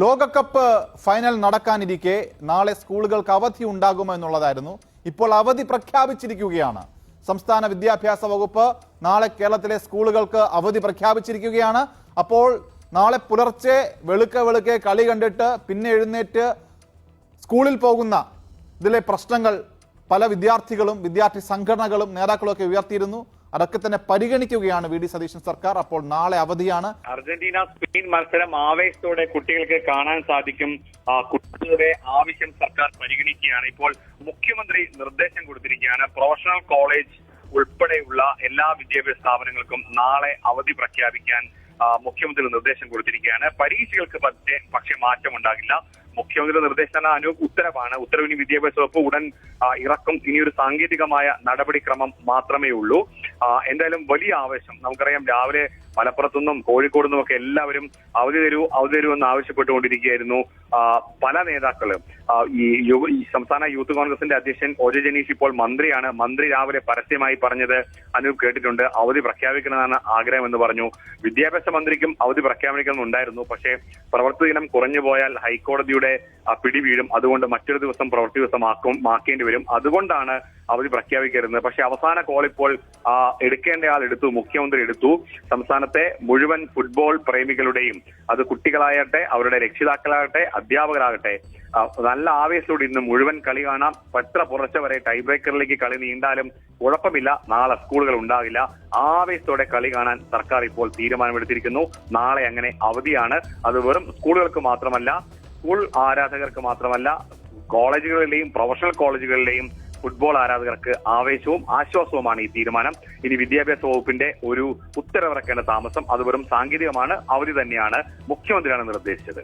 ലോകകപ്പ് ഫൈനൽ നടക്കാനിരിക്കെ നാളെ സ്കൂളുകൾക്ക് അവധി ഉണ്ടാകുമെന്നുള്ളതായിരുന്നു. ഇപ്പോൾ അവധി പ്രഖ്യാപിച്ചിരിക്കുകയാണ്. സംസ്ഥാന വിദ്യാഭ്യാസ വകുപ്പ് നാളെ കേരളത്തിലെ സ്കൂളുകൾക്ക് അവധി പ്രഖ്യാപിച്ചിരിക്കുകയാണ്. അപ്പോൾ നാളെ പുലർച്ചെ വെളുക്കെ കളി കണ്ടിട്ട് പിന്നെ എഴുന്നേറ്റ് സ്കൂളിൽ പോകുന്ന ഇതിലെ പ്രശ്നങ്ങൾ പല വിദ്യാർത്ഥികളും വിദ്യാർത്ഥി സംഘടനകളും നേതാക്കളും ഒക്കെ ഉയർത്തിയിരുന്നു. അതൊക്കെ തന്നെ പരിഗണിക്കുകയാണ് വി ഡി സതീശൻ സർക്കാർ. അപ്പോൾ നാളെ അവധിയാണ്. അർജന്റീന സ്പെയിൻ മത്സരം ആവേശത്തോടെ കുട്ടികൾക്ക് കാണാൻ സാധിക്കും. കുട്ടികളുടെ ആവശ്യം സർക്കാർ പരിഗണിക്കുകയാണ്. ഇപ്പോൾ മുഖ്യമന്ത്രി നിർദ്ദേശം കൊടുത്തിരിക്കുകയാണ്. പ്രൊഫഷണൽ കോളേജ് ഉൾപ്പെടെയുള്ള എല്ലാ വിദ്യാഭ്യാസ സ്ഥാപനങ്ങൾക്കും നാളെ അവധി പ്രഖ്യാപിക്കാൻ മുഖ്യമന്ത്രി നിർദ്ദേശം കൊടുത്തിരിക്കുകയാണ്. പരീക്ഷകൾക്ക് പക്ഷേ മാറ്റമുണ്ടാകില്ല. മുഖ്യമന്ത്രിയുടെ നിർദ്ദേശം ഉത്തരവാണ്. ഉത്തരവിന് വിദ്യാഭ്യാസ വകുപ്പ് ഉടൻ ഇറക്കും. ഇനിയൊരു സാങ്കേതികമായ നടപടിക്രമം മാത്രമേ ഉള്ളൂ. എന്തായാലും വലിയ ആവേശം. നമുക്കറിയാം, രാവിലെ മലപ്പുറത്തുനിന്നും കോഴിക്കോട് നിന്നും ഒക്കെ എല്ലാവരും അവധി തരൂ എന്ന് ആവശ്യപ്പെട്ടുകൊണ്ടിരിക്കുകയായിരുന്നു. പല നേതാക്കളും ഈ സംസ്ഥാന യൂത്ത് കോൺഗ്രസിന്റെ അധ്യക്ഷൻ ഒ ജെ ജനീഷ് ഇപ്പോൾ മന്ത്രിയാണ്. മന്ത്രി രാവിലെ പരസ്യമായി പറഞ്ഞത് അനൂപ് കേട്ടിട്ടുണ്ട്. അവധി പ്രഖ്യാപിക്കണമെന്നാണ് ആഗ്രഹം എന്ന് പറഞ്ഞു. വിദ്യാഭ്യാസ മന്ത്രിക്കും അവധി പ്രഖ്യാപിക്കണമെന്നുണ്ടായിരുന്നു. പക്ഷേ പ്രവൃത്തി ദിനം കുറഞ്ഞു പോയാൽ ഹൈക്കോടതിയുടെ പിടി വീഴും. അതുകൊണ്ട് മറ്റൊരു ദിവസം പ്രവൃത്തി ദിവസമാക്കേണ്ടി വരും. അതുകൊണ്ടാണ് അവധി പ്രഖ്യാപിക്കരുത്. പക്ഷെ അവസാന കോൾ ഇപ്പോൾ എടുക്കേണ്ട ആൾ എടുത്തു. മുഖ്യമന്ത്രി എടുത്തു. സംസ്ഥാനത്തെ മുഴുവൻ ഫുട്ബോൾ പ്രേമികളുടെയും, അത് കുട്ടികളാകട്ടെ, അവരുടെ രക്ഷിതാക്കളാകട്ടെ, അധ്യാപകരാകട്ടെ, നല്ല ആവേശത്തോടെ ഇന്ന് മുഴുവൻ കളി കാണാം. എത്ര പുറച്ച വരെ ടൈ ബ്രേക്കറിലേക്ക് കളി നീണ്ടാലും കുഴപ്പമില്ല. നാളെ സ്കൂളുകൾ ഉണ്ടാകില്ല. ആവേശത്തോടെ കളി കാണാൻ സർക്കാർ ഇപ്പോൾ തീരുമാനമെടുത്തിരിക്കുന്നു. നാളെ അങ്ങനെ അവധിയാണ്. അത് വെറും സ്കൂളുകൾക്ക് മാത്രമല്ല, സ്കൂൾ ആരാധകർക്ക് മാത്രമല്ല, കോളേജുകളിലെയും പ്രൊഫഷണൽ കോളേജുകളിലെയും ഫുട്ബോൾ ആരാധകർക്ക് ആവേശവും ആശ്വാസവുമാണ് ഈ തീരുമാനം. ഇനി വിദ്യാഭ്യാസ വകുപ്പിന്റെ ഒരു ഉത്തരവിറക്കേണ്ട താമസം. അത് വെറും സാങ്കേതികമാണ്. അവധി തന്നെയാണ്. മുഖ്യമന്ത്രിയാണ് നിർദ്ദേശിച്ചത്.